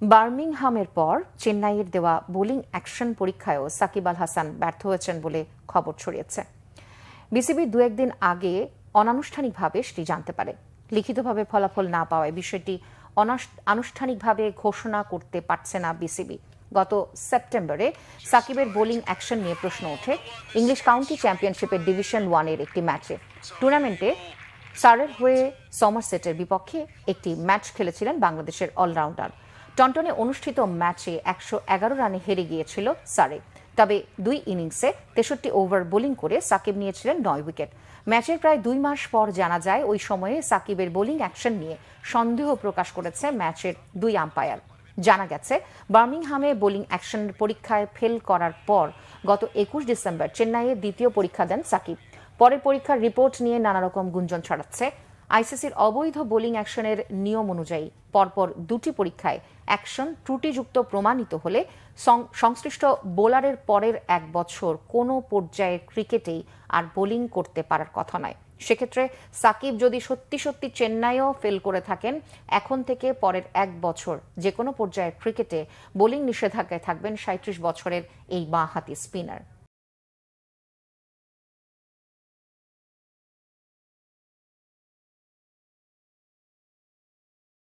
বার্মিংহামের পর চেন্নাইয়ের দেওয়া বোলিং অ্যাকশন পরীক্ষায়ও সাকিব আল হাসান ব্যর্থ হয়েছেন বলে খবর ছড়িয়েছে। বিসিবি দু একদিন আগে অনানুষ্ঠানিকভাবে সেটি জানতে পারে। লিখিতভাবে ফলাফল না পাওয়ায় বিষয়টি আনুষ্ঠানিকভাবে ঘোষণা করতে পারছে না বিসিবি। গত সেপ্টেম্বরে সাকিবের বোলিং অ্যাকশন নিয়ে প্রশ্ন ওঠে ইংলিশ কাউন্টি চ্যাম্পিয়নশিপের ডিভিশন 1-এর একটি ম্যাচে। টুর্নামেন্টে সারের হয়ে সমারসেটের বিপক্ষে একটি ম্যাচ খেলেছিলেন বাংলাদেশের অলরাউন্ডার। টন্টনে অনুষ্ঠিত ম্যাচে 111 রানে হেরে গিয়েছিল সারে। তবে 2 ইনিংসে 63 ওভার বোলিং করে সাকিব নিয়েছিলেন 9 উইকেট। ম্যাচের প্রায় 2 মাস পর জানা যায় ওই সময়ে সাকিবের বোলিং অ্যাকশন নিয়ে সন্দেহ প্রকাশ করেছে ম্যাচের 2 আম্পায়ার। জানা গেছে বার্মিংহামে বোলিং অ্যাকশনের পরীক্ষায় ফেল করার পর গত 21 ডিসেম্বর চেন্নাইয়ে দ্বিতীয় পরীক্ষা দেন সাকিব। পরের পরীক্ষার রিপোর্ট নিয়ে নানা রকম গুঞ্জন ছড়াচ্ছে। আইসিসির অবৈধ বোলিং অ্যাকশনের নিয়ম অনুযায়ী পরপর 2টি পরীক্ষায় অ্যাকশন ত্রুটিযুক্ত প্রমাণিত হলে সংশ্লিষ্ট বোলারের পরের 1 বছর কোনো পর্যায়ের ক্রিকেটেই আর বোলিং করতে পারার কথা নয়। সেক্ষেত্রে সাকিব যদি সত্যি চেন্নাইও ফেল করে থাকেন, এখন থেকে পরের 1 বছর যে কোনো পর্যায়ের ক্রিকেটে বোলিং নিষেধাজ্ঞায় থাকবেন 37 বছরের এই বাঁহাতি স্পিনার।